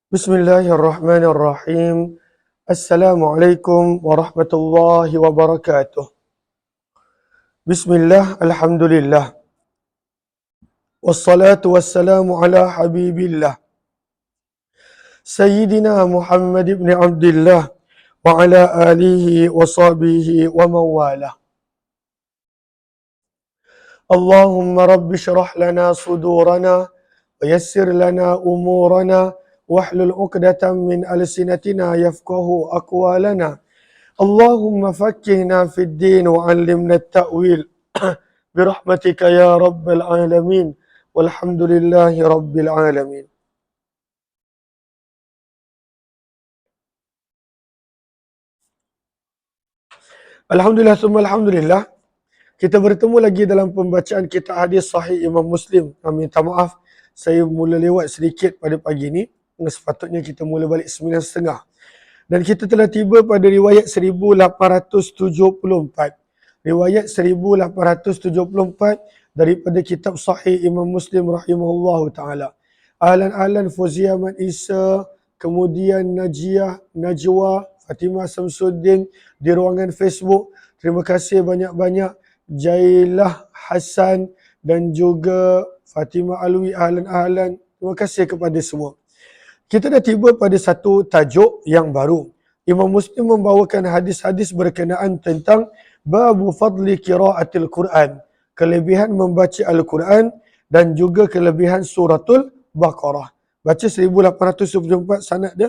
Bismillahirrahmanirrahim. Assalamualaikum warahmatullahi wabarakatuh. Bismillah, alhamdulillah. Wassalatu wassalamu ala habibillah. Sayyidina Muhammad ibn Abdullah wa ala alihi wa sahbihi wa mawalah. Allahumma rabbi syrah lana sudurana wa yassir lana umurana wahlul uqdatan min alsinatina yafqahu aqwalana. Allahumma fakkihna fid din wa 'allimna at-ta'wil birahmatika ya rabbal alamin walhamdulillahi rabbil alamin. Alhamdulillah summa alhamdulillah. Kita bertemu lagi dalam pembacaan kitab hadis sahih Imam Muslim. Minta maaf saya mula lewat sedikit pada pagi ini. Sepatutnya kita mula balik 9.30. Dan kita telah tiba pada riwayat 1874. Riwayat 1874 daripada kitab Sahih Imam Muslim rahimahullahu taala. Ahlan Fauzia Man Isa, kemudian Najiyah, Najwa, Fatimah Samsuddin di ruangan Facebook. Terima kasih banyak-banyak Jailah Hassan dan juga Fatimah Alwi. Ahlan. Terima kasih kepada semua. Kita dah tiba pada satu tajuk yang baru. Imam Muslim membawakan hadis-hadis berkenaan tentang babu fadli qiraatil Quran, kelebihan membaca Al-Quran dan juga kelebihan suratul Baqarah. Baca 1874 sanad dia.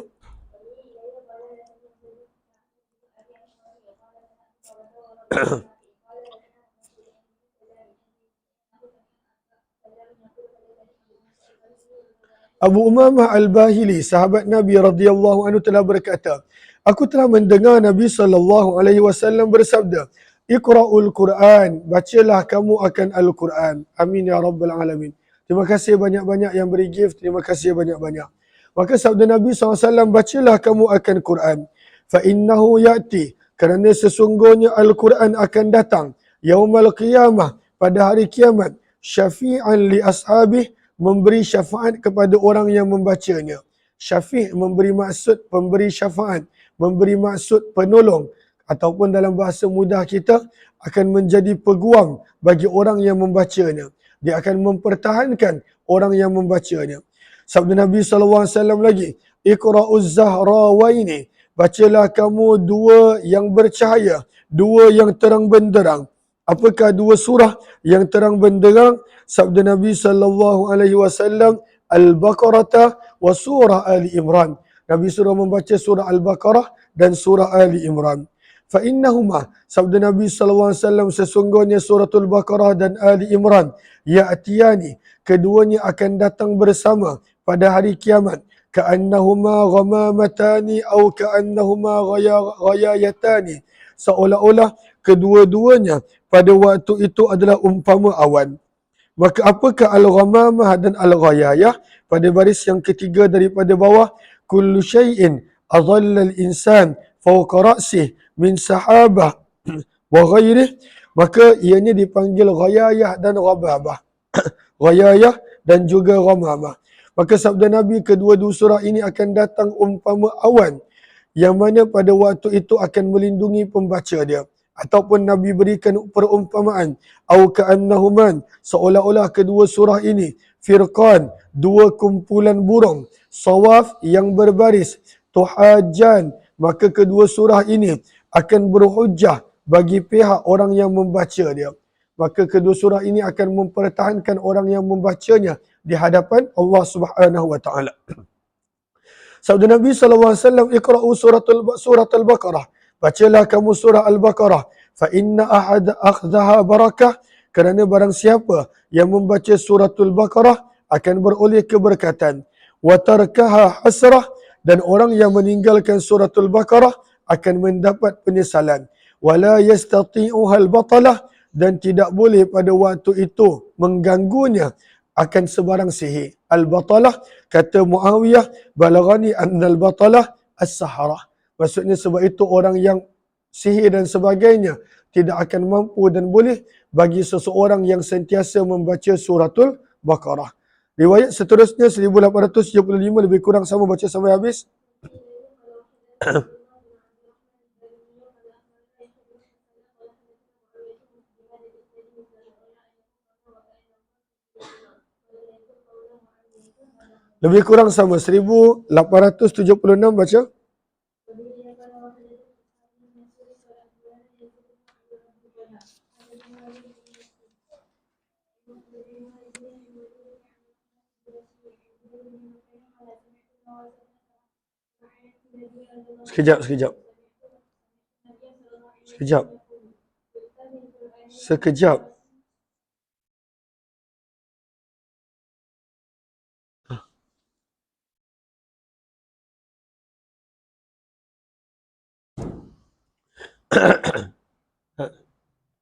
Abu Umamah Al-Bahili, sahabat Nabi radhiyallahu anhu telah berkata, aku telah mendengar Nabi SAW bersabda, Iqra'ul Quran, bacalah kamu akan Al-Quran. Amin ya rabbal alamin. Terima kasih banyak-banyak yang beri gift, terima kasih banyak-banyak. Maka sabda Nabi SAW, bacalah kamu akan Quran. Fa innahu ya'ti, kerana sesungguhnya Al-Quran akan datang yaumal qiyamah, pada hari kiamat, syafi'an li ashabih, memberi syafaat kepada orang yang membacanya. Syafi' memberi maksud pemberi syafaat, memberi maksud penolong, ataupun dalam bahasa mudah kita akan menjadi peguam bagi orang yang membacanya. Dia akan mempertahankan orang yang membacanya. Sabda Nabi SAW lagi, Iqra'uz Zahrawaini, bacalah kamu dua yang bercahaya, dua yang terang benderang. Apakah dua surah yang terang benderang? Sabda Nabi SAW, Al-Baqarah wa surah Ali Imran. Nabi suruh membaca surah Al-Baqarah dan surah Ali Imran. Fa innahuma, sabda Nabi SAW, sesungguhnya suratul Baqarah dan Ali Imran, ya'tiyani, keduanya akan datang bersama pada hari kiamat. Ka'annahuma ghamamatani au ka'annahuma ghayayatani, seolah-olah kedua-duanya pada waktu itu adalah umpama awan. Maka apakah al-ghamamah dan al-ghayayah? Pada baris yang ketiga daripada bawah, kullu syai'in adalla al-insan fawqa ra'sih min sahabah wa ghairih, maka ianya dipanggil ghayayah dan ghamamah. Ghayayah dan juga ghamamah. Maka sabda Nabi, kedua-dua surah ini akan datang umpama awan, yang mana pada waktu itu akan melindungi pembaca dia. Ataupun Nabi berikan perumpamaan, au ka'annahuman, seolah-olah kedua surah ini, firqan, dua kumpulan burung, sawaf yang berbaris, tuhajan, maka kedua surah ini akan berhujjah bagi pihak orang yang membaca dia. Maka kedua surah ini akan mempertahankan orang yang membacanya di hadapan Allah Subhanahu wa taala. Sabda Nabi SAW, Iqra'u suratul Baqarah, bacalah kamu surah Al-Baqarah. Fa inna ahad akhdaha barakah, kerana barang siapa yang membaca suratul Baqarah akan beroleh keberkatan. Wa tarkaha hasrah, dan orang yang meninggalkan suratul Baqarah akan mendapat penyesalan. Wala yastati'uha al-batalah, dan tidak boleh pada waktu itu mengganggunya akan sebarang sihir. Al-batalah, kata Muawiyah, balaghani annal batalah as-saharah. Maksudnya sebab itu orang yang sihir dan sebagainya tidak akan mampu dan boleh bagi seseorang yang sentiasa membaca suratul Baqarah. Riwayat seterusnya 1875 lebih kurang sama, baca sampai habis. Lebih kurang sama, 1876 baca. Sekejap.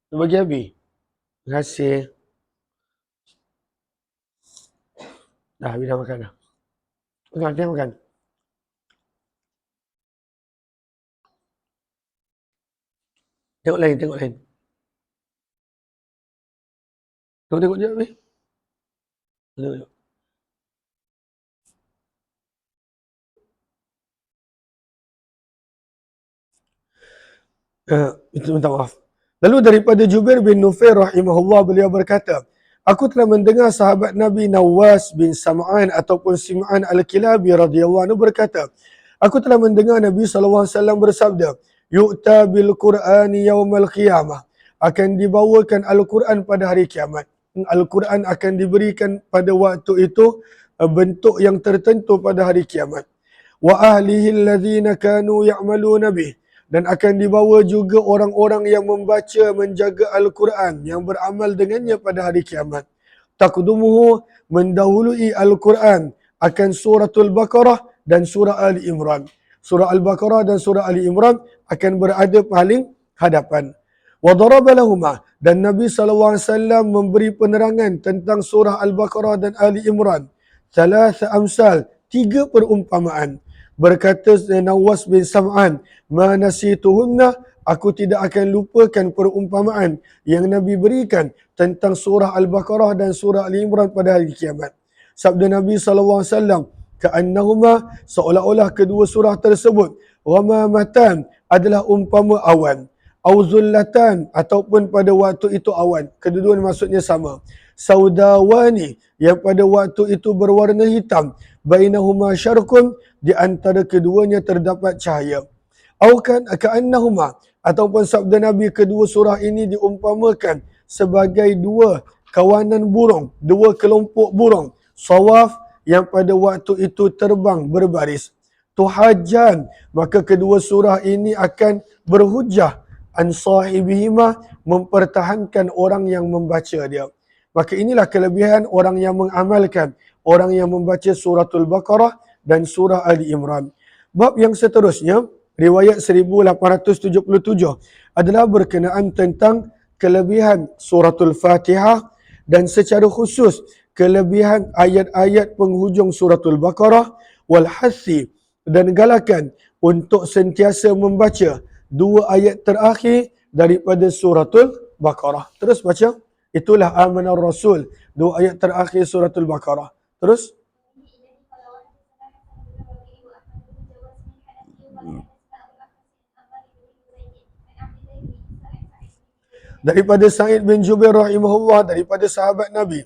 Bagi Abi. Terima kasih. Dah, Abi dah makan dah. Makan. Tengok lain. Tengok je, Abi. Tengok. Itu minta maaf. Lalu daripada Jubair bin Nufair rahimahullah, beliau berkata, aku telah mendengar sahabat Nabi Nawas bin Sam'an ataupun Sim'an al-Kilabi radhiyallahu anhu berkata, aku telah mendengar Nabi SAW bersabda, yu'ta bil Qur'ani yawmal qiyamah, akan dibawakan Al-Quran pada hari kiamat. Al-Quran akan diberikan pada waktu itu bentuk yang tertentu pada hari kiamat. Wa ahlihi alladhina kanu ya'maluna bih, dan akan dibawa juga orang-orang yang membaca, menjaga Al-Quran, yang beramal dengannya pada hari kiamat. Taqdumuhu, mendahului Al-Quran akan suratul Baqarah dan surah Ali Imran. Surah Al-Baqarah dan surah Ali Imran akan berada paling hadapan. Wa daraba lahuma, dan Nabi SAW memberi penerangan tentang surah Al-Baqarah dan Ali Imran. Thalatha amsal, 3 perumpamaan. Berkata Nawas bin Sam'an, ma nasituhunna, aku tidak akan lupakan perumpamaan yang Nabi berikan tentang surah Al-Baqarah dan surah Ali Imran pada hari kiamat. Sabda Nabi SAW, ka'annahuma, seolah-olah kedua surah tersebut, ghamamatan, adalah umpama awan, auzullatan, ataupun pada waktu itu awan, kedua maksudnya sama, saudawani, yang pada waktu itu berwarna hitam, bainahuma syarqun, di antara keduanya terdapat cahaya. Aukan ka'annahuma, ataupun sabda Nabi, kedua surah ini diumpamakan sebagai 2 kawanan burung, 2 kelompok burung, sawaf, yang pada waktu itu terbang berbaris. Tuhajjan, maka kedua surah ini akan berhujah an sahibihima, mempertahankan orang yang membaca dia. Maka inilah kelebihan orang yang mengamalkan, orang yang membaca suratul Baqarah dan surah Ali Imran. Bab yang seterusnya, riwayat 1877, adalah berkenaan tentang kelebihan suratul Fatihah dan secara khusus kelebihan ayat-ayat penghujung suratul Baqarah, wal hathi, dan galakan untuk sentiasa membaca 2 ayat terakhir daripada suratul Baqarah. Terus baca, itulah amanar Rasul, 2 ayat terakhir suratul Baqarah. Terus daripada Sa'id bin Jubair rahimahullah, daripada sahabat Nabi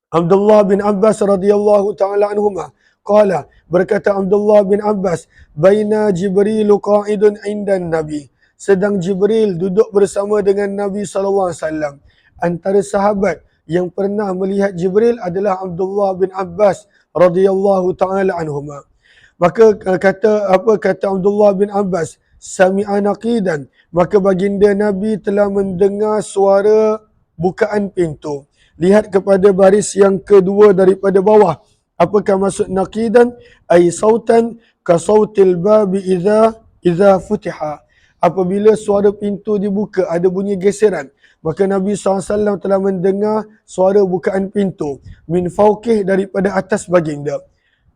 Abdullah bin Abbas radhiyallahu taala anhuma, qala, berkata Abdullah bin Abbas, baina Jibril qa'idun indan Nabi, sedang Jibril duduk bersama dengan Nabi SAW. Antara sahabat yang pernah melihat Jibril adalah Abdullah bin Abbas radhiyallahu taala anhuma. Maka kata Abdullah bin Abbas, sami'a naqidan, maka baginda Nabi telah mendengar suara bukaan pintu. Lihat kepada baris yang kedua daripada bawah. Apakah maksud naqidan? Ay sautan ka sautil babi idza futiha. Apabila suara pintu dibuka, ada bunyi geseran, maka Nabi SAW telah mendengar suara bukaan pintu. Min fauqih, daripada atas baginda.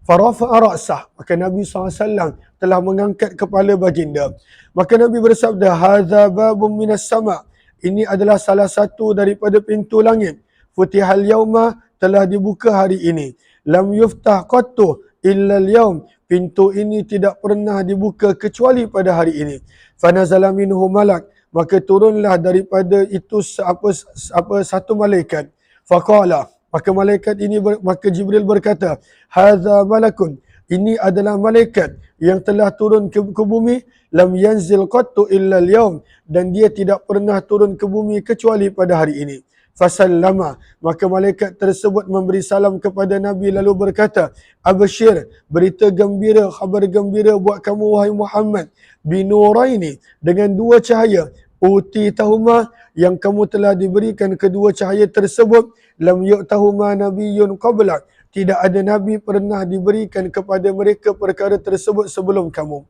Farafa'a ra'sah, maka Nabi SAW telah mengangkat kepala baginda. Maka Nabi bersabda, hadza babun minas sama', ini adalah salah satu daripada pintu langit. Futihal yauma, telah dibuka hari ini. Lam yuftah qattu illa al-yawm, pintu ini tidak pernah dibuka kecuali pada hari ini. Fanazala minhu malak, maka turunlah daripada itu satu malaikat. Faqala, maka malaikat ini maka Jibril berkata, hadza malakun, ini adalah malaikat yang telah turun ke bumi, lam yanzil qattu illa al-yawm, dan dia tidak pernah turun ke bumi kecuali pada hari ini. Fasallama, maka malaikat tersebut memberi salam kepada Nabi lalu berkata, abshir, berita gembira, khabar gembira buat kamu wahai Muhammad, binuraini, dengan dua cahaya, uti tahuma, yang kamu telah diberikan kedua cahaya tersebut, lam yu'tahuma nabiyyun qablak, tidak ada nabi pernah diberikan kepada mereka perkara tersebut sebelum kamu.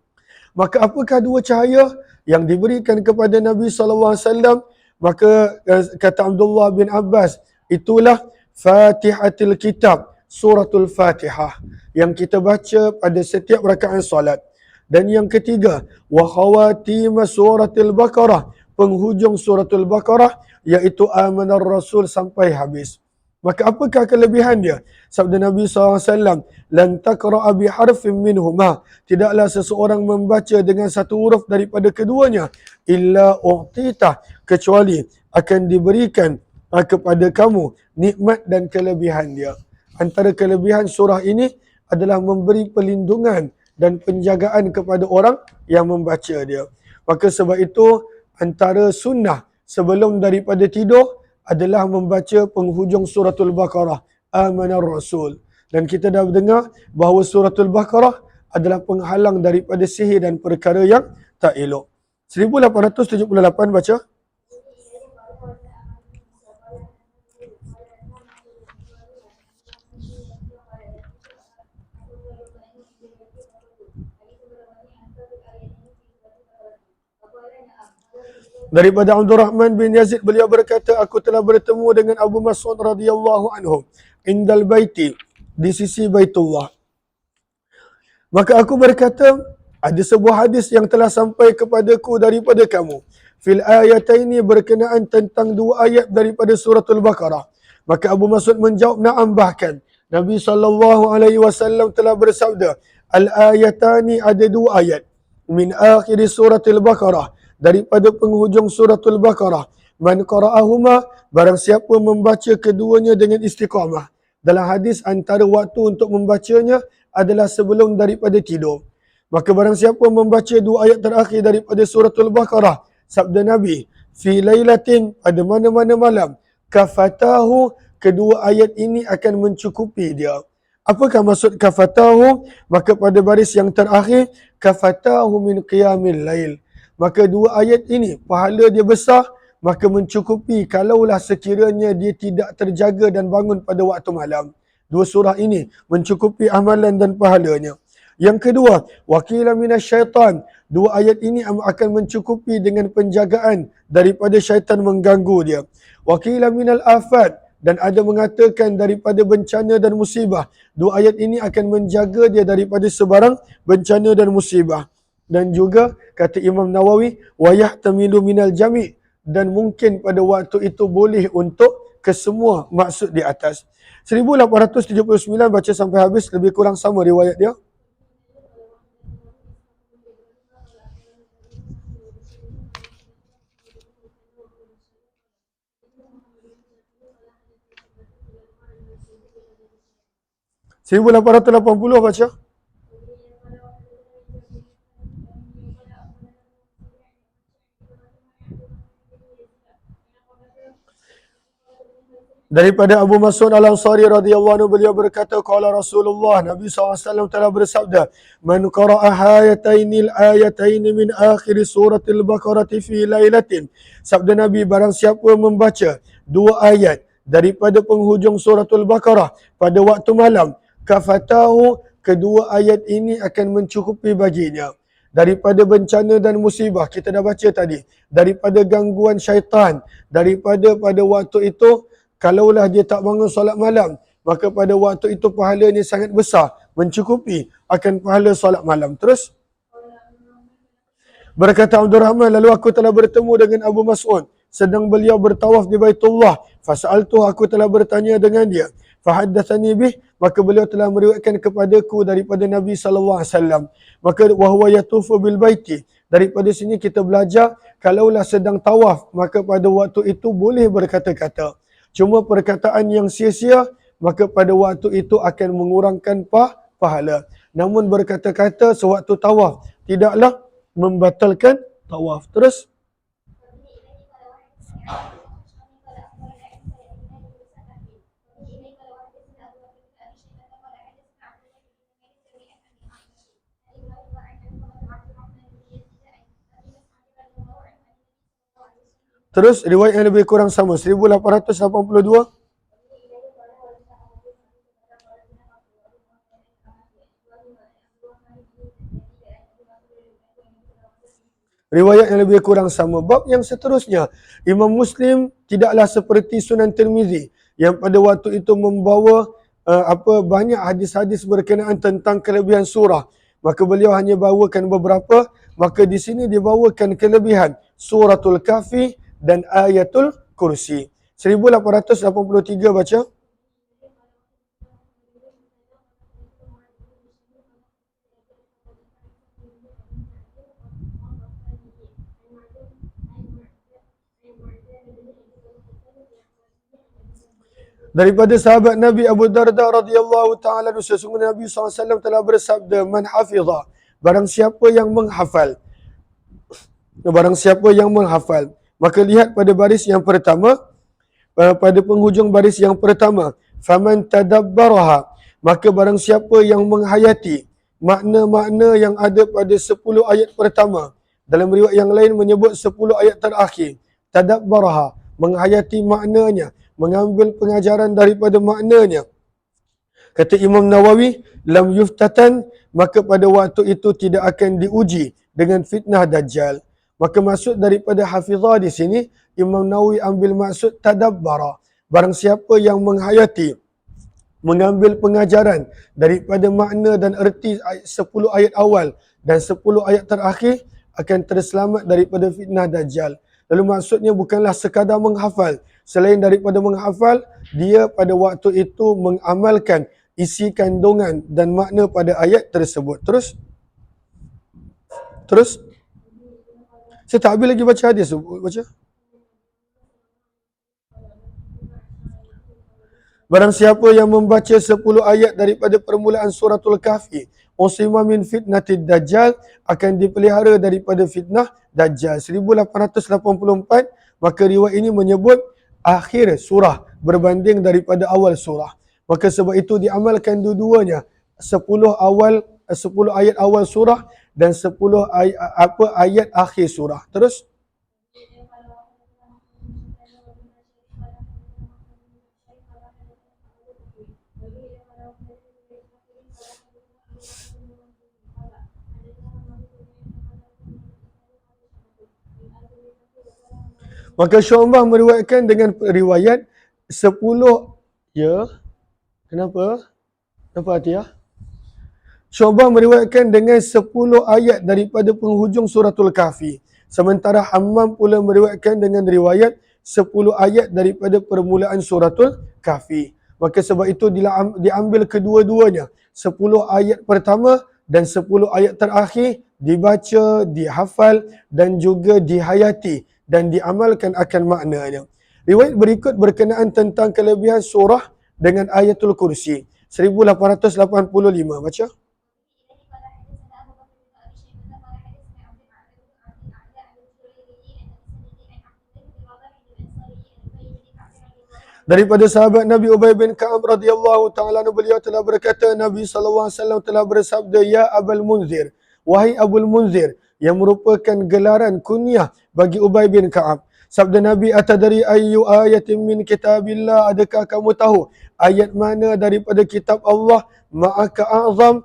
Maka apakah dua cahaya yang diberikan kepada Nabi SAW? Maka kata Abdullah bin Abbas, itulah Fatihatul Kitab, suratul Fatihah, yang kita baca pada setiap rakaat solat. Dan yang ketiga, wa khawatim suratul Baqarah, penghujung suratul Baqarah, iaitu amanar Rasul sampai habis. Maka apakah kelebihan dia? Sabda Nabi SAW, lan taqra'a biharfin minhuma, tidaklah seseorang membaca dengan satu huruf daripada keduanya, illa u'tita, kecuali akan diberikan kepada kamu nikmat dan kelebihan dia. Antara kelebihan surah ini adalah memberi perlindungan dan penjagaan kepada orang yang membaca dia. Maka sebab itu antara sunnah sebelum daripada tidur adalah membaca penghujung suratul Baqarah, Amanar Rasul. Dan kita dah dengar bahawa suratul Baqarah adalah penghalang daripada sihir dan perkara yang tak elok. 1878 baca. Daripada Abdul Rahman bin Yazid, beliau berkata, aku telah bertemu dengan Abu Mas'ud radhiyallahu anhu indal baiti, di sisi Baitullah. Maka aku berkata, ada sebuah hadis yang telah sampai kepadaku daripada kamu, fil ayataini, berkenaan tentang dua ayat daripada suratul Baqarah. Maka Abu Mas'ud menjawab, na'am, bahkan Nabi SAW telah bersabda, al ayatani, ada dua ayat, min akhir suratul Baqarah, daripada penghujung suratul Baqarah, man qara'ahuma, barang siapa membaca keduanya dengan istiqamah. Dalam hadis, antara waktu untuk membacanya adalah sebelum daripada tidur. Maka barang siapa membaca dua ayat terakhir daripada suratul Baqarah, sabda Nabi, fi lailatin, pada mana-mana malam, kafatahu, kedua ayat ini akan mencukupi dia. Apakah maksud kafatahu? Maka pada baris yang terakhir, kafatahu min qiyamil lail. Maka dua ayat ini, pahala dia besar, maka mencukupi kalaulah sekiranya dia tidak terjaga dan bangun pada waktu malam. Dua surah ini mencukupi amalan dan pahalanya. Yang kedua, wakila minasyaitan, dua ayat ini akan mencukupi dengan penjagaan daripada syaitan mengganggu dia. Wakila minal afat, dan ada mengatakan daripada bencana dan musibah. Dua ayat ini akan menjaga dia daripada sebarang bencana dan musibah. Dan juga kata Imam Nawawi, wayahtamilu minal jami', dan mungkin pada waktu itu boleh untuk kesemua maksud di atas. 1879 baca sampai habis, lebih kurang sama riwayat dia. Seribu 1880 baca. Daripada Abu Mas'ud Al-Ansari radhiyallahu anhu, beliau berkata, qala Rasulullah, Nabi SAW telah bersabda, man qara'a hayatainil ayataini min akhir suratil Baqarah fi lailatin, sabda Nabi, barang siapa membaca dua ayat daripada penghujung suratul Baqarah pada waktu malam, kafatahu, kedua ayat ini akan mencukupi baginya daripada bencana dan musibah. Kita dah baca tadi, daripada gangguan syaitan, daripada pada waktu itu, kalaulah dia tak bangun solat malam, maka pada waktu itu pahalanya sangat besar, mencukupi akan pahala solat malam. Terus berkata Abdul Rahman, lalu aku telah bertemu dengan Abu Mas'ud sedang beliau bertawaf di Baitullah. Fas'altu, aku telah bertanya dengan dia, fahaddatsani bih, maka beliau telah meriwayatkan kepadaku daripada Nabi sallallahu alaihi wasallam. Maka wa huwa yatufu bil baiti, daripada sini kita belajar kalaulah sedang tawaf maka pada waktu itu boleh berkata-kata. Cuma perkataan yang sia-sia maka pada waktu itu akan mengurangkan pahala. Namun berkata-kata sewaktu tawaf tidaklah membatalkan tawaf. Terus riwayat yang lebih kurang sama 1882. Riwayat yang lebih kurang sama. Bab yang seterusnya, Imam Muslim tidaklah seperti Sunan Tirmizi yang pada waktu itu membawa banyak hadis-hadis berkenaan tentang kelebihan surah. Maka beliau hanya bawakan beberapa, maka di sini dibawakan kelebihan Suratul Kahfi dan Ayatul Kursi. 1883 baca. Daripada sahabat Nabi Abu Darda radhiyallahu taala sesungguhnya Nabi SAW telah bersabda, man hafizah, barang siapa yang menghafal. Barang siapa yang menghafal. Maka lihat pada baris yang pertama, pada penghujung baris yang pertama, faman tadabbaraha, maka barang siapa yang menghayati makna-makna yang ada pada 10 ayat pertama. Dalam riwayat yang lain menyebut 10 ayat terakhir. Tadabbaraha, menghayati maknanya, mengambil pengajaran daripada maknanya. Kata Imam Nawawi, lam yuftatan, maka pada waktu itu tidak akan diuji dengan fitnah Dajjal. Maka maksud daripada hafizah di sini, Imam Nawawi ambil maksud tadabbara. Barang siapa yang menghayati, mengambil pengajaran daripada makna dan erti 10 ayat awal dan 10 ayat terakhir, akan terselamat daripada fitnah Dajjal. Lalu maksudnya bukanlah sekadar menghafal. Selain daripada menghafal, dia pada waktu itu mengamalkan isi kandungan dan makna pada ayat tersebut. Terus? Saya tak habis lagi baca hadis. Baca. Barang siapa yang membaca 10 ayat daripada permulaan suratul Kahfi, usima min fitnatid Dajjal, akan dipelihara daripada fitnah Dajjal. 1884, maka riwayat ini menyebut akhir surah berbanding daripada awal surah. Maka sebab itu diamalkan dua-duanya, 10 ayat awal surah dan 10 ayat akhir surah. Terus maka Syu'bah meriwayatkan dengan riwayat 10, ya. Kenapa? Kenapa Atiyah? Syu'bah meriwayatkan dengan 10 ayat daripada penghujung suratul Kahfi. Sementara Hammam pula meriwayatkan dengan riwayat 10 ayat daripada permulaan suratul Kahfi. Maka sebab itu diambil kedua-duanya. 10 ayat pertama dan 10 ayat terakhir dibaca, dihafal dan juga dihayati dan diamalkan akan maknanya. Riwayat berikut berkenaan tentang kelebihan surah dengan ayatul kursi. 1885, baca. Daripada sahabat Nabi Ubay bin Ka'ab radhiyallahu ta'ala, beliau telah berkata, Nabi SAW telah bersabda, ya Abul Munzir, wahai Abul Munzir, yang merupakan gelaran kunyah bagi Ubay bin Ka'ab. Sabda Nabi, atadari ayyu ayatin min kitabillah, adakah kamu tahu ayat mana daripada kitab Allah ma'aka a'zam,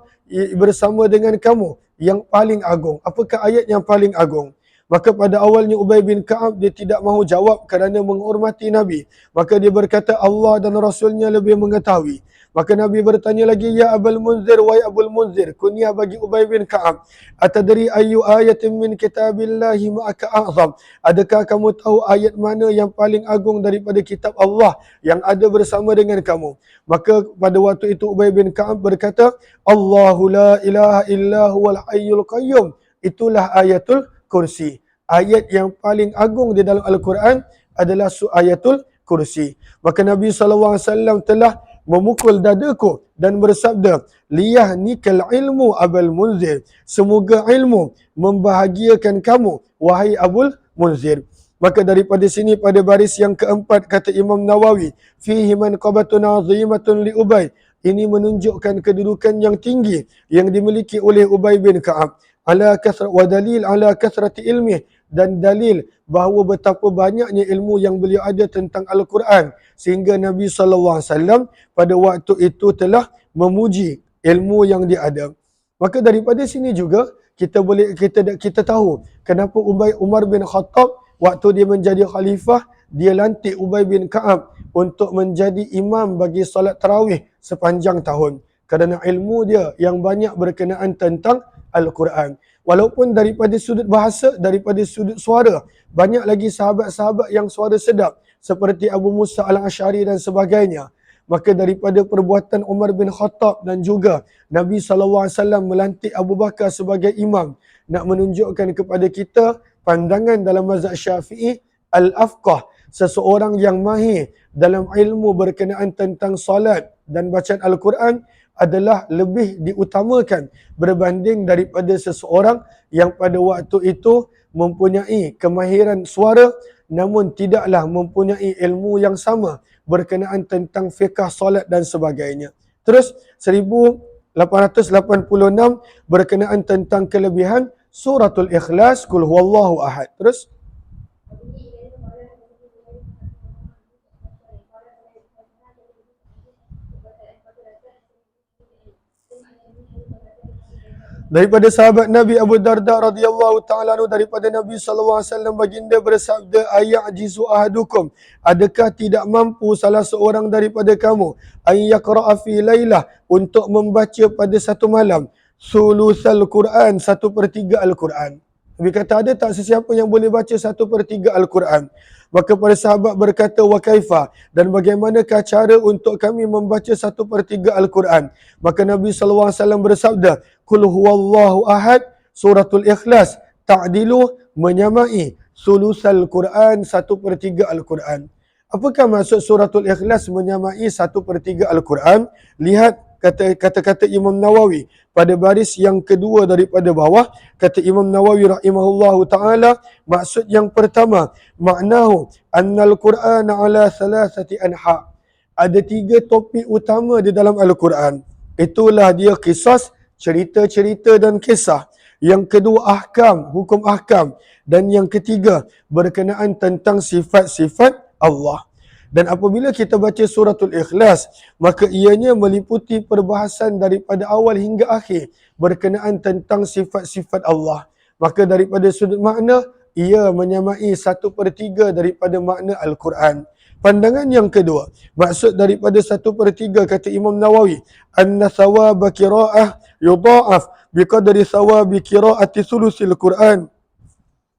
bersama dengan kamu yang paling agung? Apakah ayat yang paling agung? Maka pada awalnya Ubay bin Ka'ab dia tidak mahu jawab kerana menghormati Nabi. Maka dia berkata Allah dan Rasulnya lebih mengetahui. Maka Nabi bertanya lagi, ya Abul Munzir, wahai Abul Munzir, kunyah bagi Ubay bin Ka'ab, atadri ayu ayatin min kitabillahi ma'aka a'zam, adakah kamu tahu ayat mana yang paling agung daripada kitab Allah yang ada bersama dengan kamu? Maka pada waktu itu Ubay bin Ka'ab berkata, Allahu la ilaha illa huwal hayyul qayyum. Itulah ayatul kursi. Ayat yang paling agung di dalam Al-Quran adalah ayatul kursi. Maka Nabi SAW telah memukul dadaku dan bersabda, liyahnikal ilmu Abul Munzir. Semoga ilmu membahagiakan kamu, wahai Abul Munzir. Maka daripada sini pada baris yang keempat kata Imam Nawawi, fihi manqabatun azimatun li Ubay. Ini menunjukkan kedudukan yang tinggi yang dimiliki oleh Ubay bin Ka'ab. Ala kasrat wa dalil ala kasrati ilmih, dan dalil bahawa betapa banyaknya ilmu yang beliau ada tentang Al-Quran sehingga Nabi SAW pada waktu itu telah memuji ilmu yang dia ada. Maka daripada sini juga kita tahu kenapa Umar bin Khattab waktu dia menjadi khalifah, dia lantik Ubay bin Ka'ab untuk menjadi imam bagi solat tarawih sepanjang tahun. Kerana ilmu dia yang banyak berkenaan tentang Al-Quran. Walaupun daripada sudut bahasa, daripada sudut suara, banyak lagi sahabat-sahabat yang suara sedap seperti Abu Musa al-Ash'ari dan sebagainya. Maka daripada perbuatan Umar bin Khattab dan juga Nabi SAW melantik Abu Bakar sebagai imam, nak menunjukkan kepada kita pandangan dalam mazhab Syafi'i, al-afqah, seseorang yang mahir dalam ilmu berkenaan tentang salat dan bacaan Al-Quran adalah lebih diutamakan berbanding daripada seseorang yang pada waktu itu mempunyai kemahiran suara namun tidaklah mempunyai ilmu yang sama berkenaan tentang fiqh solat dan sebagainya. Terus 1886 berkenaan tentang kelebihan suratul Ikhlas, Qul huwallahu ahad. Terus daripada sahabat Nabi Abu Darda radhiyallahu taala anhu, daripada Nabi sallallahu alaihi wasallam baginda bersabda, ayajizu ahadukum, adakah tidak mampu salah seorang daripada kamu ay yaqra'a fi lailah, untuk membaca pada satu malam sulusal Quran, 1/3 Al-Quran. Nabi kata, ada tak sesiapa yang boleh baca 1/3 Al-Quran? Maka para sahabat berkata, wa kaifa, dan bagaimanakah cara untuk kami membaca 1/3 Al-Quran? Maka Nabi SAW bersabda, Qul huwallahu ahad, suratul Ikhlas, ta'dilu, menyamai sulusal Quran, 1/3 Al-Quran. Apakah maksud suratul Ikhlas menyamai 1/3 Al-Quran? Lihat kata-kata Imam Nawawi pada baris yang kedua daripada bawah. Kata Imam Nawawi rahimahullahu ta'ala, maksud yang pertama, maknahu annal Qur'an ala salasati anha. Ada 3 topik utama di dalam Al-Quran. Itulah dia kisah, cerita-cerita dan kisah. Yang kedua ahkam, hukum ahkam. Dan yang ketiga berkenaan tentang sifat-sifat Allah. Dan apabila kita baca suratul Ikhlas, maka ianya meliputi perbahasan daripada awal hingga akhir berkenaan tentang sifat-sifat Allah. Maka daripada sudut makna, ia menyamai 1/3 daripada makna Al-Quran. Pandangan yang kedua, maksud daripada 1/3 kata Imam Nawawi, anna thawaba qira'ah yudha'af biqadri thawabi qira'ati thulusil Quran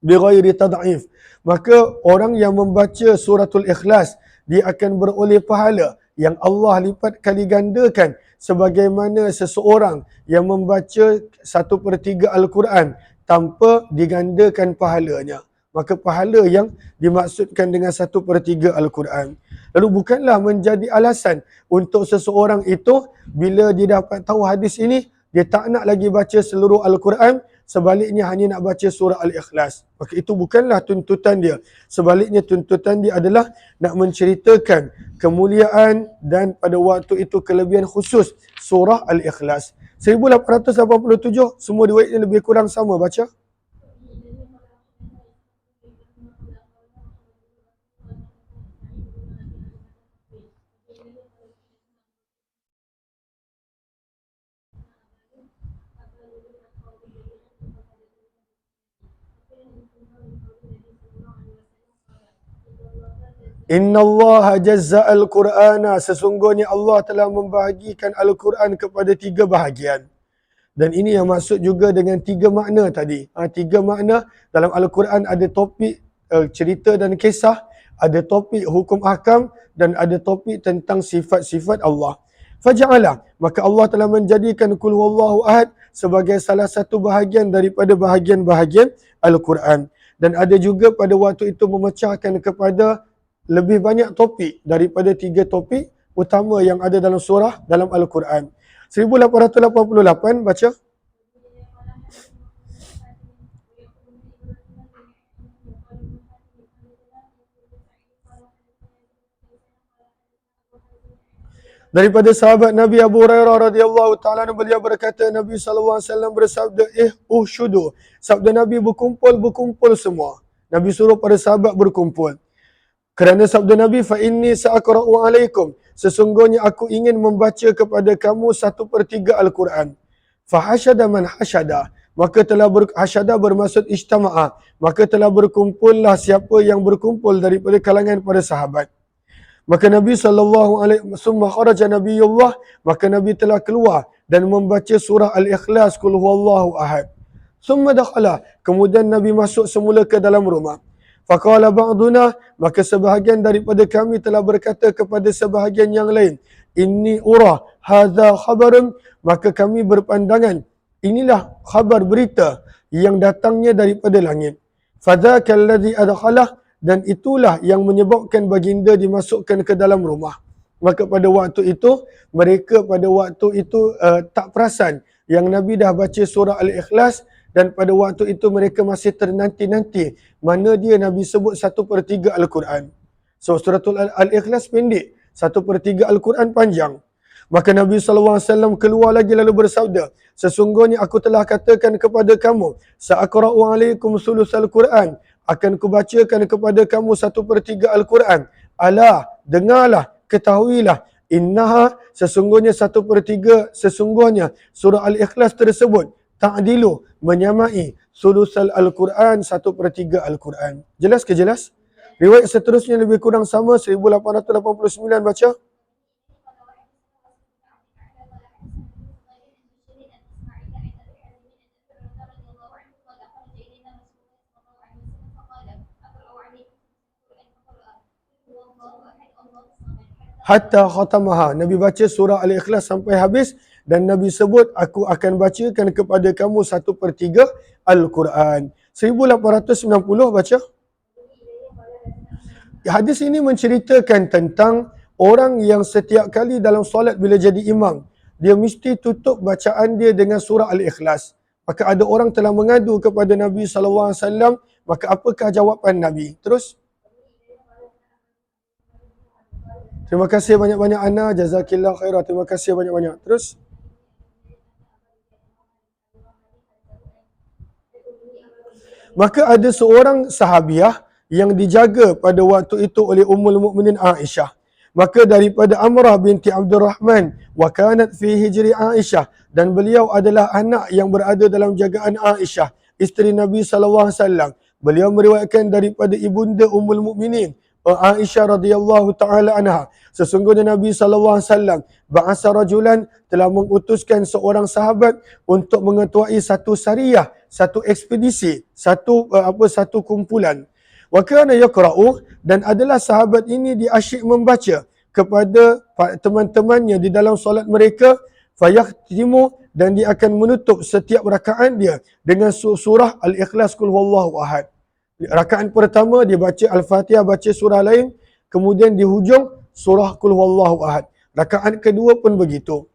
bighairi tad'if. Maka orang yang membaca suratul Ikhlas, dia akan beroleh pahala yang Allah lipat kali gandakan sebagaimana seseorang yang membaca 1/3 Al-Quran tanpa digandakan pahalanya. Maka pahala yang dimaksudkan dengan 1/3 Al-Quran. Lalu bukanlah menjadi alasan untuk seseorang itu bila dia dapat tahu hadis ini, dia tak nak lagi baca seluruh Al-Quran, sebaliknya hanya nak baca surah Al-Ikhlas. Maka itu bukanlah tuntutan dia. Sebaliknya tuntutan dia adalah nak menceritakan kemuliaan dan pada waktu itu kelebihan khusus surah Al-Ikhlas. 1887, semua riwayatnya lebih kurang sama, baca. Innallaha jazza'al Qur'ana, sesungguhnya Allah telah membahagikan Al-Quran kepada 3 bahagian. Dan ini yang maksud juga dengan 3 makna tadi. 3 makna dalam Al-Quran ada topik cerita dan kisah, ada topik hukum ahkam dan ada topik tentang sifat-sifat Allah. Faja'ala, maka Allah telah menjadikan Qul Huwallahu Ahad sebagai salah satu bahagian daripada bahagian-bahagian Al-Quran. Dan ada juga pada waktu itu memecahkan kepada lebih banyak topik daripada 3 topik utama yang ada dalam surah dalam Al-Quran. 1888 baca. Daripada sahabat Nabi Abu Hurairah radhiyallahu taala beliau berkata Nabi sallallahu alaihi wasallam bersabda ushudu. Sabda Nabi berkumpul semua. Nabi suruh para sahabat berkumpul. Kerana sabda Nabi fa inni sa'aqra'u alaikum, sesungguhnya aku ingin membaca kepada kamu 1/3 Al-Quran. Fa hasyada man hasyada, maka telah hasyada bermaksud ijtama'a, maka telah berkumpullah siapa yang berkumpul daripada kalangan para sahabat. Maka Nabi summa kharaja Nabiullah, maka Nabi telah keluar dan membaca surah Al-Ikhlas Qul Huwallahu Ahad. Summa dakhala, kemudian Nabi masuk semula ke dalam rumah. Faqala ba'duna, maka sebahagian daripada kami telah berkata kepada sebahagian yang lain, inni ura hadza khabarun, maka kami berpandangan inilah khabar berita yang datangnya daripada langit. Fadzaka alladhi adkhalah, dan itulah yang menyebabkan baginda dimasukkan ke dalam rumah. Maka pada waktu itu mereka tak perasan yang Nabi dah baca surah Al-Ikhlas, dan pada waktu itu mereka masih ternanti-nanti mana dia Nabi sebut 1/3 Al-Quran. So suratul Al-Ikhlas pendek, 1/3 Al-Quran panjang. Maka Nabi SAW keluar lagi lalu bersabda, sesungguhnya aku telah katakan kepada kamu, sa'aqra'u alaikum sulusal Quran, akan kubacakan kepada kamu 1/3 Al-Quran. Ala, dengarlah, ketahuilah, innaha, sesungguhnya 1/3, sesungguhnya surah Al-Ikhlas tersebut ta'dilu, menyamai sulusal Al-Quran, 1/3 Al-Quran. Jelas ke jelas? Riwayat seterusnya lebih kurang sama, 1889 baca. Hatta khatamaha, Nabi baca surah Al-Ikhlas sampai habis dan Nabi sebut aku akan bacakan kepada kamu 1/3 Al-Quran. 1890 baca. Hadis ini menceritakan tentang orang yang setiap kali dalam solat bila jadi imam, dia mesti tutup bacaan dia dengan surah Al-Ikhlas. Maka ada orang telah mengadu kepada Nabi SAW, maka apakah jawapan Nabi? Terus. Terima kasih banyak-banyak Ana, jazakillah khairah. Terima kasih banyak-banyak. Terus. Maka ada seorang sahabiah yang dijaga pada waktu itu oleh Ummul Mukminin Aisyah. Maka daripada Amrah binti Abdul Rahman, wa kanat fi hijri Aisyah, dan beliau adalah anak yang berada dalam jagaan Aisyah, isteri Nabi SAW. Beliau meriwayatkan daripada ibunda Ummul Mukminin Aisyah radhiyallahu taala anha, sesungguhnya Nabi SAW ba'asa rajulan, telah mengutuskan seorang sahabat untuk mengetuai satu sariyah, satu ekspedisi, satu kumpulan. Wa kana yaqra'u, dan adalah sahabat ini diasyik membaca kepada teman-temannya di dalam solat mereka, fayakhtimu, dan dia akan menutup setiap rakaat dia dengan surah Al-Ikhlas Qul Huwallahu Ahad. Rakaat pertama dia baca Al-Fatihah, baca surah lain, kemudian di hujung surah Qul Huwallahu Ahad. Rakaat kedua pun begitu.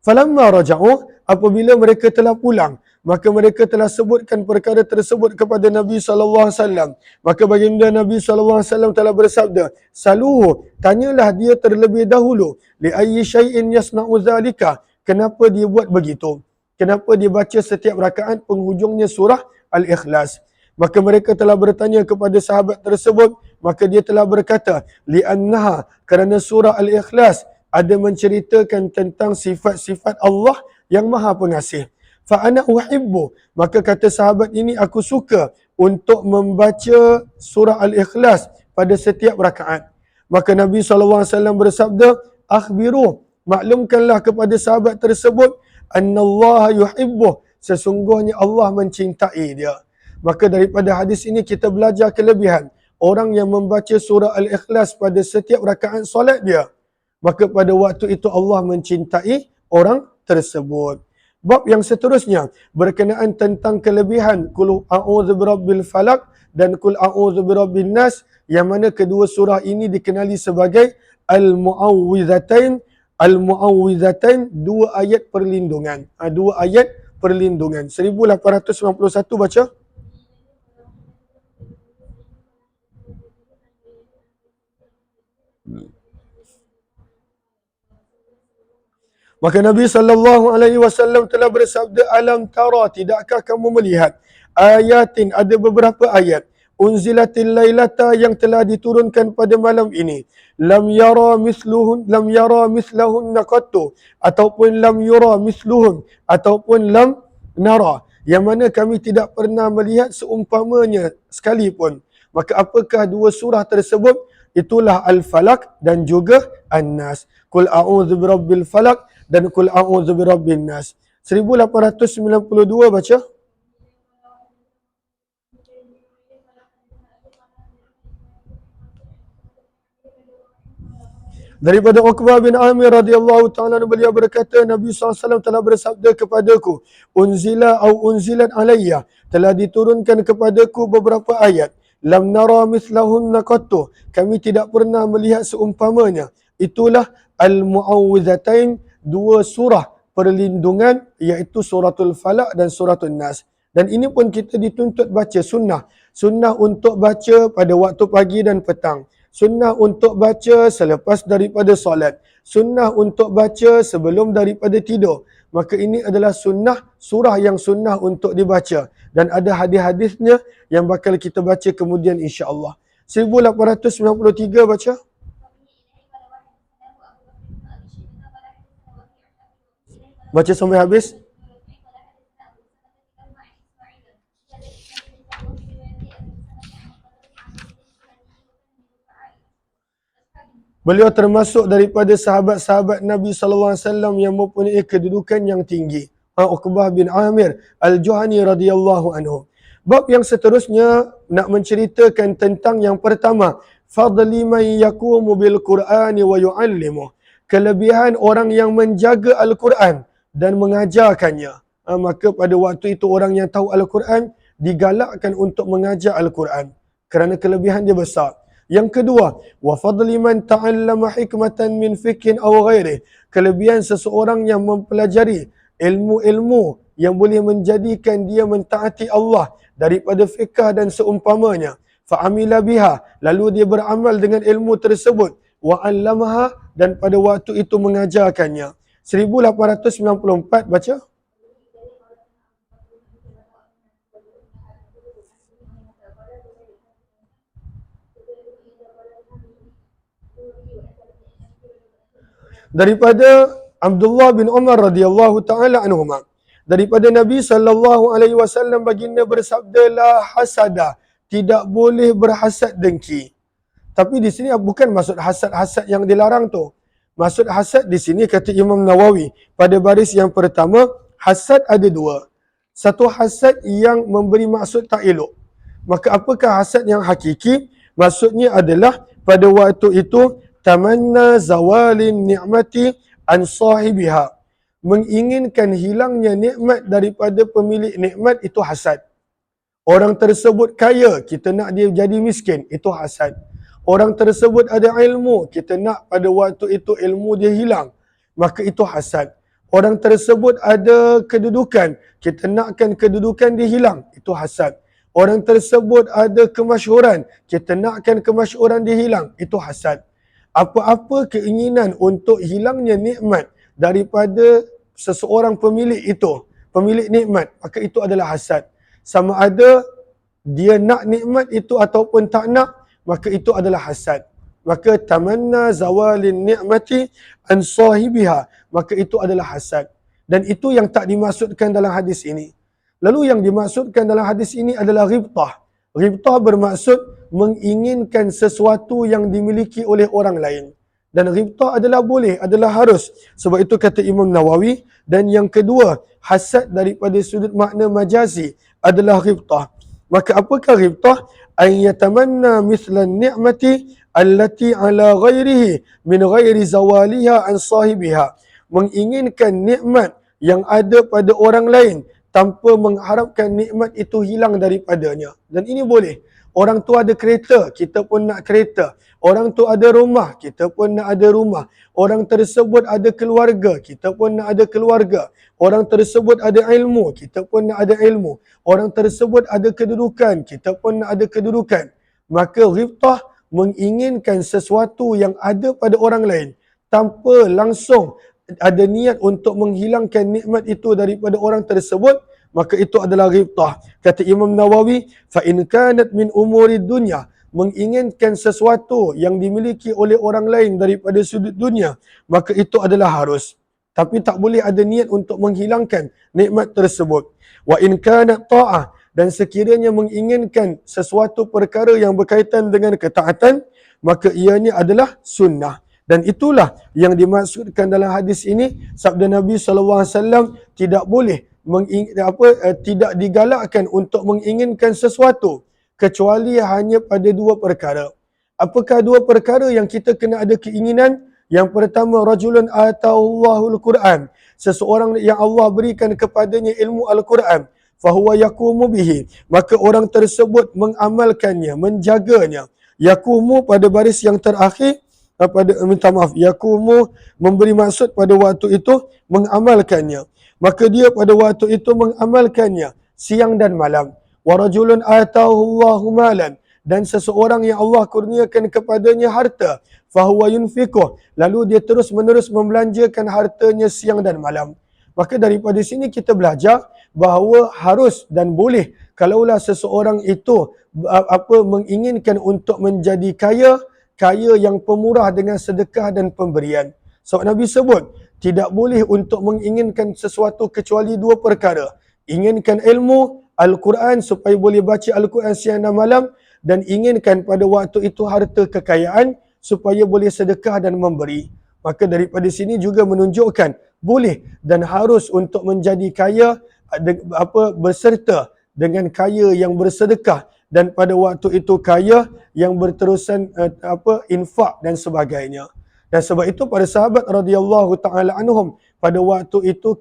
Falamma raja'u, apabila mereka telah pulang, maka mereka telah sebutkan perkara tersebut kepada Nabi SAW. Maka baginda Nabi SAW telah bersabda, saluhu, tanyalah dia terlebih dahulu, li ayyi syai'in yasna'u zalika, kenapa dia buat begitu? Kenapa dia baca setiap rakaat penghujungnya surah Al-Ikhlas? Maka mereka telah bertanya kepada sahabat tersebut, maka dia telah berkata, li'annaha, kerana surah Al-Ikhlas ada menceritakan tentang sifat-sifat Allah yang Maha Pengasih. Fa'ana uhibbu, maka kata sahabat ini, aku suka untuk membaca surah Al-Ikhlas pada setiap rakaat. Maka Nabi SAW bersabda, akhbiru, maklumkanlah kepada sahabat tersebut, annallaha yuhibbuh, sesungguhnya Allah mencintai dia. Maka daripada hadis ini kita belajar kelebihan orang yang membaca surah Al-Ikhlas pada setiap rakaat solat dia, maka pada waktu itu Allah mencintai orang tersebut. Bab yang seterusnya berkenaan tentang kelebihan Qul a'udzu birabbil falaq dan Qul a'udzu birabbin nas, yang mana kedua surah ini dikenali sebagai Al-Mu'awwidhatain. Al-Mu'awwidhatain, dua ayat perlindungan. Dua ayat perlindungan. 1891 baca. Maka Nabi SAW telah bersabda, alam tara, tidakkah kamu melihat, ayatin, ada beberapa ayat, unzilatil lailata, yang telah diturunkan pada malam ini, lam yara mislahun qattu, ataupun lam yura misluhun, ataupun lam nara, yang mana kami tidak pernah melihat seumpamanya sekalipun. Maka apakah dua surah tersebut? Itulah Al-Falaq dan juga An-Nas. Qul a'udzu birabbil falaq dan Qul a'udzu birabbin nas. 1892 baca. Daripada Uqbah bin Amir radhiyallahu ta'ala, beliau berkata, Nabi SAW telah bersabda kepadaku, unzila au unzilat alayya, telah diturunkan kepadaku beberapa ayat, lam nara mislahunna qattu, kami tidak pernah melihat seumpamanya. Itulah Al-Mu'awwidhatain, dua surah perlindungan, iaitu suratul Falaq dan suratul Nas. Dan ini pun kita dituntut baca sunnah. Sunnah untuk baca pada waktu pagi dan petang. Sunnah untuk baca selepas daripada solat. Sunnah untuk baca sebelum daripada tidur. Maka ini adalah sunnah, surah yang sunnah untuk dibaca. Dan ada hadis-hadisnya yang bakal kita baca kemudian insya-Allah. 1893 baca. Baca sampai habis. Beliau termasuk daripada sahabat-sahabat Nabi SAW yang mempunyai kedudukan yang tinggi. Uqbah bin Amir Al-Juhani radhiyallahu anhu. Bab yang seterusnya nak menceritakan tentang yang pertama, fadli man yaqumu bil Qur'ani wa yu'allimuh. Kelebihan orang yang menjaga Al-Quran dan mengajarkannya. Maka pada waktu itu orang yang tahu Al-Quran digalakkan untuk mengajar Al-Quran kerana kelebihan dia besar. Yang kedua, wa fadli man ta'allama hikmatan min fiqhin aw ghairihi. Kelebihan seseorang yang mempelajari ilmu-ilmu yang boleh menjadikan dia mentaati Allah daripada fiqh dan seumpamanya. Fa'amila biha, lalu dia beramal dengan ilmu tersebut. Wa 'allamaha, dan pada waktu itu mengajarkannya. 1894 baca. Daripada Abdullah bin Umar radhiyallahu taala anhuma, daripada Nabi sallallahu alaihi wasallam baginda bersabda, la hasada, tidak boleh berhasad dengki. Tapi di sini bukan maksud hasad-hasad yang dilarang tu. Maksud hasad di sini kata Imam Nawawi pada baris yang pertama, hasad ada dua. Satu hasad yang memberi maksud tak elok. Maka apakah hasad yang hakiki? Maksudnya adalah pada waktu itu tamanna zawalin ni'mati an sahibiha. Menginginkan hilangnya nikmat daripada pemilik nikmat, itu hasad. Orang tersebut kaya, kita nak dia jadi miskin, itu hasad. Orang tersebut ada ilmu, kita nak pada waktu itu ilmu dia hilang, maka itu hasad. Orang tersebut ada kedudukan, kita nakkan kedudukan dia hilang, itu hasad. Orang tersebut ada kemasyhuran, kita nakkan kemasyhuran dia hilang, itu hasad. Apa-apa keinginan untuk hilangnya nikmat daripada seseorang pemilik itu, pemilik nikmat, maka itu adalah hasad. Sama ada dia nak nikmat itu ataupun tak nak, maka itu adalah hasad. Maka tamanna zawalin ni'mati an sahibiha, maka itu adalah hasad. Dan itu yang tak dimaksudkan dalam hadis ini. Lalu yang dimaksudkan dalam hadis ini adalah ghibtah. Ghibtah bermaksud menginginkan sesuatu yang dimiliki oleh orang lain. Dan ghibtah adalah boleh, adalah harus. Sebab itu kata Imam Nawawi. Dan yang kedua, hasad daripada sudut makna majazi adalah ghibtah. Maka apakah ghibtah? An yatamanna mithla ni'mati allati ala ghairihi min ghairi zawaliha an sahibiha. Menginginkan nikmat yang ada pada orang lain tanpa mengharapkan nikmat itu hilang daripadanya. Dan ini boleh. Orang tu ada kereta, kita pun nak kereta. Orang tu ada rumah, kita pun nak ada rumah. Orang tersebut ada keluarga, kita pun nak ada keluarga. Orang tersebut ada ilmu, kita pun nak ada ilmu. Orang tersebut ada kedudukan, kita pun nak ada kedudukan. Maka ghibtah menginginkan sesuatu yang ada pada orang lain tanpa langsung ada niat untuk menghilangkan nikmat itu daripada orang tersebut, maka itu adalah ghibtah. Kata Imam Nawawi, fa in kanat min umuri dunya, menginginkan sesuatu yang dimiliki oleh orang lain daripada sudut dunia, maka itu adalah harus. Tapi tak boleh ada niat untuk menghilangkan nikmat tersebut. Wa in kanat ta'ah, dan sekiranya menginginkan sesuatu perkara yang berkaitan dengan ketaatan, maka ianya adalah sunnah. Dan itulah yang dimaksudkan dalam hadis ini, sabda Nabi SAW tidak boleh tidak digalakkan untuk menginginkan sesuatu kecuali hanya pada dua perkara. Apakah dua perkara yang kita kena ada keinginan? Yang pertama, rajulun ataullahul Quran, seseorang yang Allah berikan kepadanya ilmu Al-Quran, fahuwa yakumu bihi, maka orang tersebut mengamalkannya, menjaganya. Yakumu pada baris yang terakhir, minta maaf, yakumu memberi maksud pada waktu itu mengamalkannya. Maka dia pada waktu itu mengamalkannya siang dan malam. Wa rajulun atahullahu malan, dan seseorang yang Allah kurniakan kepadanya harta, fahuwa yunfiquh, lalu dia terus menerus membelanjakan hartanya siang dan malam. Maka daripada sini kita belajar bahawa harus dan boleh kalaulah seseorang itu menginginkan untuk menjadi kaya, kaya yang pemurah dengan sedekah dan pemberian. Sebab Nabi sebut, tidak boleh untuk menginginkan sesuatu kecuali dua perkara. Inginkan ilmu, Al-Quran supaya boleh baca Al-Quran siang dan malam, dan inginkan pada waktu itu harta kekayaan supaya boleh sedekah dan memberi. Maka daripada sini juga menunjukkan boleh dan harus untuk menjadi kaya berserta dengan kaya yang bersedekah, dan pada waktu itu kaya yang berterusan infak dan sebagainya. Dan sebab itu para sahabat radhiyallahu taala anhum pada waktu itu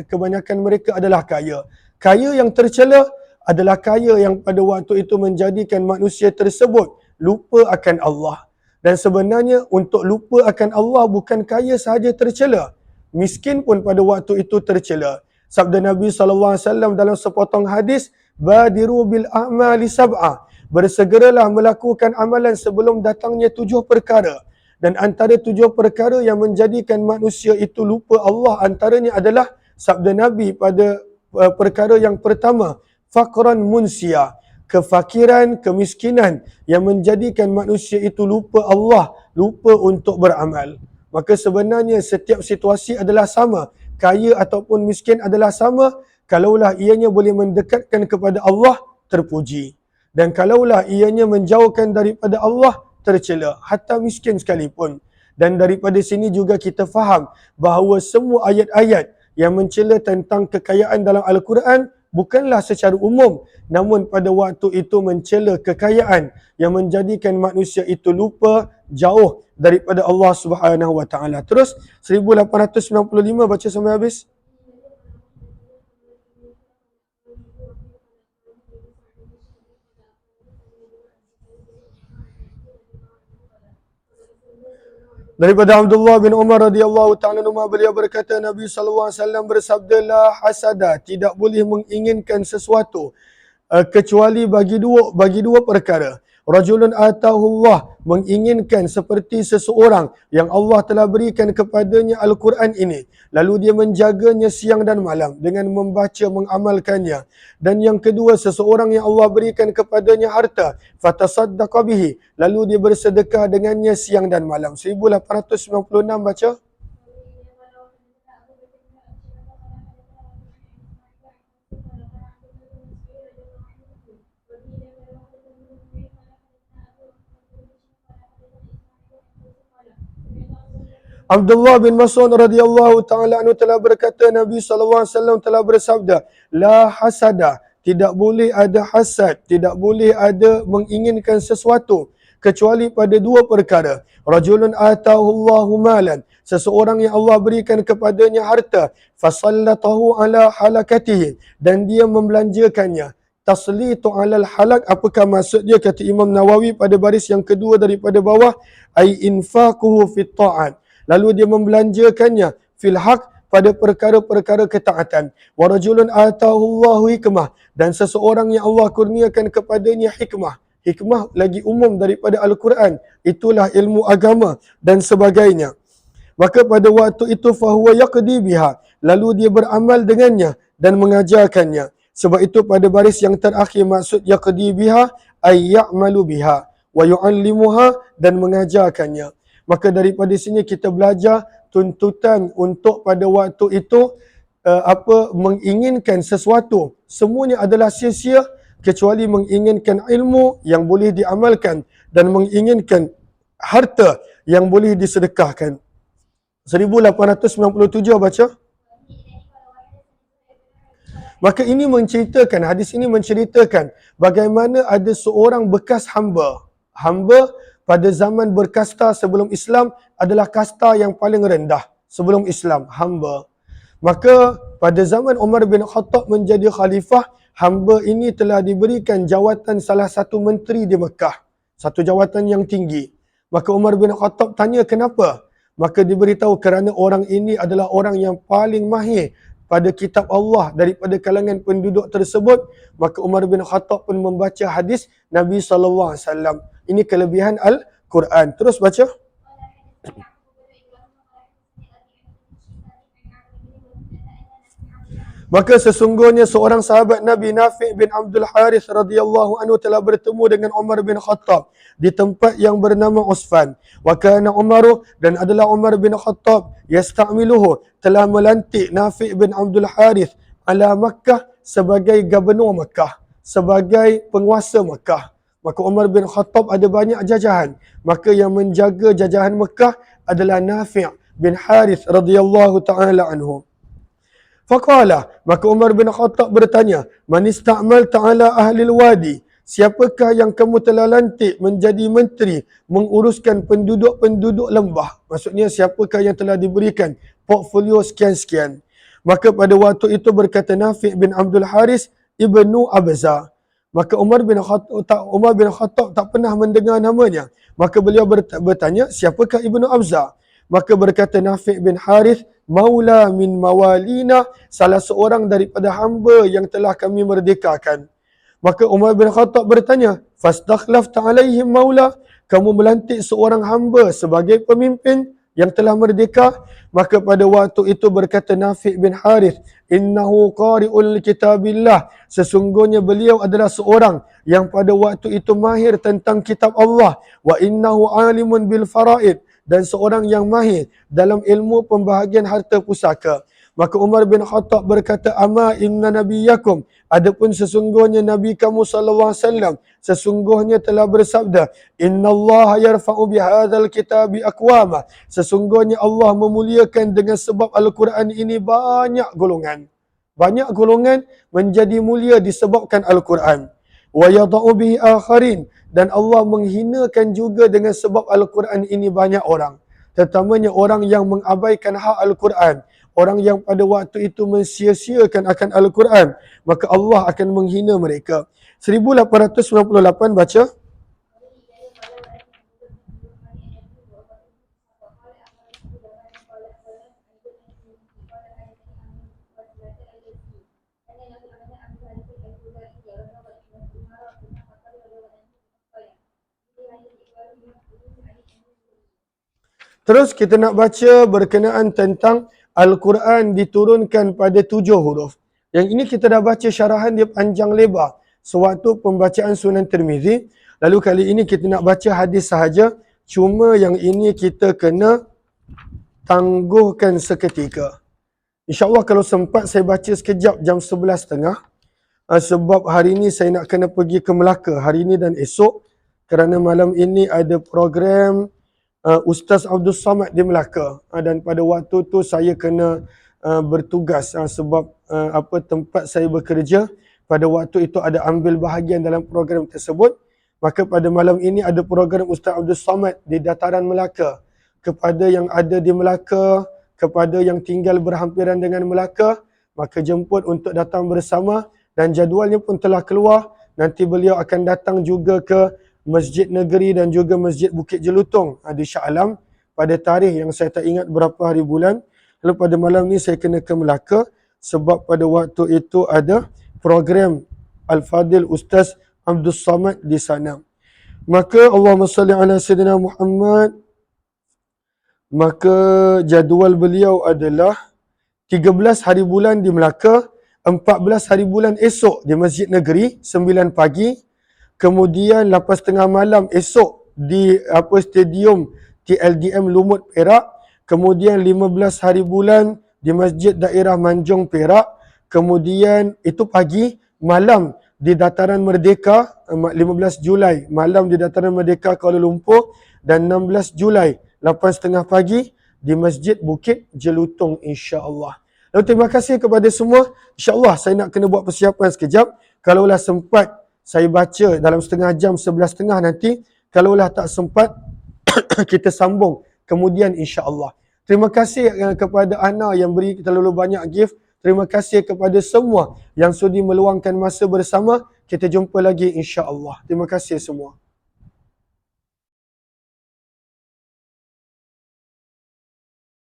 kebanyakan mereka adalah kaya. Kaya yang tercela adalah kaya yang pada waktu itu menjadikan manusia tersebut lupa akan Allah. Dan sebenarnya untuk lupa akan Allah bukan kaya sahaja tercela. Miskin pun pada waktu itu tercela. Sabda Nabi SAW dalam sepotong hadis, badiru bil a'mali sab'ah, bersegeralah melakukan amalan sebelum datangnya 7 perkara. Dan antara 7 perkara yang menjadikan manusia itu lupa Allah, antaranya adalah sabda Nabi pada perkara yang pertama, faqran munsia, kefakiran, kemiskinan yang menjadikan manusia itu lupa Allah, lupa untuk beramal. Maka sebenarnya setiap situasi adalah sama, kaya ataupun miskin adalah sama, kalaulah ianya boleh mendekatkan kepada Allah, terpuji. Dan kalaulah ianya menjauhkan daripada Allah, tercela, hatta miskin sekalipun. Dan daripada sini juga kita faham bahawa semua ayat-ayat yang mencela tentang kekayaan dalam Al-Quran bukanlah secara umum, namun pada waktu itu mencela kekayaan yang menjadikan manusia itu lupa, jauh daripada Allah Subhanahu Wa Taala. Terus 1895 baca sampai habis. Daripada Abdullah bin Umar radhiyallahu taala anhu, beliau berkata, Nabi sallallahu alaihi wasallam bersabda, la hasada, tidak boleh menginginkan sesuatu kecuali bagi dua perkara. Rajulun atahullah, menginginkan seperti seseorang yang Allah telah berikan kepadanya Al-Quran ini, lalu dia menjaganya siang dan malam dengan membaca, mengamalkannya. Dan yang kedua, seseorang yang Allah berikan kepadanya harta, fatasaddaqa bihi, lalu dia bersedekah dengannya siang dan malam. 1896 baca. Abdullah bin Mas'ud radhiyallahu taala anhu telah berkata, Nabi SAW telah bersabda, la hasada, tidak boleh ada hasad, tidak boleh ada menginginkan sesuatu kecuali pada dua perkara. Rajulun atahu Allahu malan, seseorang yang Allah berikan kepadanya harta, fasallatahu ala halakatihi, dan dia membelanjakannya. Taslitu alal halak, apakah maksud dia? Kata Imam Nawawi pada baris yang kedua daripada bawah, ai infaquhu fit ta'at, lalu dia membelanjakannya fil haq, pada perkara-perkara ketaatan. Wa rajulun atahu Allahu hikmah, dan seseorang yang Allah kurniakan kepadanya hikmah. Hikmah lagi umum daripada Al-Quran, itulah ilmu agama dan sebagainya. Maka pada waktu itu fahuwa yaqdi biha, lalu dia beramal dengannya dan mengajarkannya. Sebab itu pada baris yang terakhir maksud yaqdi biha ay ya'malu biha wa yu'allimuha, dan mengajarkannya. Maka daripada sini kita belajar tuntutan untuk pada waktu itu menginginkan sesuatu semuanya adalah sia-sia kecuali menginginkan ilmu yang boleh diamalkan dan menginginkan harta yang boleh disedekahkan. 1897 baca. Maka ini menceritakan, hadis ini menceritakan bagaimana ada seorang bekas hamba. Hamba pada zaman berkasta sebelum Islam adalah kasta yang paling rendah sebelum Islam, hamba. Maka pada zaman Umar bin Khattab menjadi khalifah, hamba ini telah diberikan jawatan salah satu menteri di Mekah, satu jawatan yang tinggi. Maka Umar bin Khattab tanya kenapa? Maka diberitahu kerana orang ini adalah orang yang paling mahir pada kitab Allah daripada kalangan penduduk tersebut. Maka Umar bin Khattab pun membaca hadis Nabi SAW. Ini kelebihan Al-Quran. Terus baca. Maka sesungguhnya seorang sahabat Nabi, Nafi' bin Abdul Harith radhiyallahu anhu, telah bertemu dengan Umar bin Khattab di tempat yang bernama Usfan. Wa kana Umaru, dan adalah Umar bin Khattab, yasta'miluhu, telah melantik Nafi' bin Abdul Harith ala Makkah sebagai gubernur Makkah, sebagai penguasa Makkah. Maka Umar bin Khattab ada banyak jajahan. Maka yang menjaga jajahan Makkah adalah Nafi' bin Harith radhiyallahu ta'ala anhu. Faqala, maka Umar bin Khattab bertanya, man ista'mal ta'ala ahli wadi, siapakah yang kamu telah lantik menjadi menteri menguruskan penduduk-penduduk lembah? Maksudnya siapakah yang telah diberikan portfolio sekian-sekian? Maka pada waktu itu berkata Nafi' bin Abdul Haris ibnu Abza. Maka Umar bin Khattab tak pernah mendengar namanya. Maka beliau bertanya, siapakah Ibnu Abza? Maka berkata Nafi' bin Harith, maula min mawalina, salah seorang daripada hamba yang telah kami merdekakan. Maka Umar bin Khattab bertanya, fastakhlafta alaihim maula, kamu melantik seorang hamba sebagai pemimpin yang telah merdeka? Maka pada waktu itu berkata Nafi' bin Harith, innahu qari'ul kitabillah, sesungguhnya beliau adalah seorang yang pada waktu itu mahir tentang kitab Allah, wa innahu alimun bil faraid, dan seorang yang mahir dalam ilmu pembahagian harta pusaka. Maka Umar bin Khattab berkata, ama inna nabiyakum, adapun sesungguhnya Nabi kamu SAW, sesungguhnya telah bersabda, innallaha yarfa'u bihadzal kitabi aqwama, sesungguhnya Allah memuliakan dengan sebab Al-Quran ini banyak golongan. Banyak golongan menjadi mulia disebabkan Al-Quran. Wa yada'u bihi akharin, dan Allah menghinakan juga dengan sebab Al-Quran ini banyak orang. Terutamanya orang yang mengabaikan hak Al-Quran, orang yang pada waktu itu mensia-siakan akan Al-Quran, maka Allah akan menghina mereka. 1898 baca. Terus kita nak baca berkenaan tentang Al-Quran diturunkan pada 7 huruf. Yang ini kita dah baca syarahan dia panjang lebar sewaktu pembacaan Sunan Tirmizi. Lalu kali ini kita nak baca hadis sahaja. Cuma yang ini kita kena tangguhkan seketika. InsyaAllah kalau sempat saya baca sekejap jam 11.30. Sebab hari ini saya nak kena pergi ke Melaka hari ini dan esok. Kerana malam ini ada program Ustaz Abdul Samad di Melaka. Dan pada waktu tu saya kena bertugas sebab tempat saya bekerja pada waktu itu ada ambil bahagian dalam program tersebut. Maka pada malam ini ada program Ustaz Abdul Samad di dataran Melaka. Kepada yang ada di Melaka, kepada yang tinggal berhampiran dengan Melaka, maka jemput untuk datang bersama, dan jadualnya pun telah keluar. Nanti beliau akan datang juga ke Masjid Negeri dan juga Masjid Bukit Jelutong di Shah Alam pada tarikh yang saya tak ingat berapa hari bulan. Lalu pada malam ni saya kena ke Melaka sebab pada waktu itu ada program Al-Fadil Ustaz Abdul Samad di sana. Maka Allahumma salli ala Sayyidina Muhammad. Maka jadual beliau adalah 13 hari bulan di Melaka, 14 hari bulan esok di Masjid Negeri, 9 pagi. Kemudian 8.30 malam esok di stadium TLDM Lumut Perak. Kemudian 15 hari bulan di Masjid Daerah Manjung Perak. Kemudian itu pagi, malam di Dataran Merdeka, 15 Julai malam di Dataran Merdeka Kuala Lumpur, dan 16 Julai 8.30 pagi di Masjid Bukit Jelutong, insya-Allah. Lalu terima kasih kepada semua. InsyaAllah saya nak kena buat persiapan sekejap. Kalaulah sempat saya baca dalam setengah jam, 11.30 nanti. Kalaulah tak sempat kita sambung kemudian insya-Allah. Terima kasih kepada Ana yang beri terlalu banyak gift. Terima kasih kepada semua yang sudi meluangkan masa bersama. Kita jumpa lagi insya-Allah. Terima kasih semua.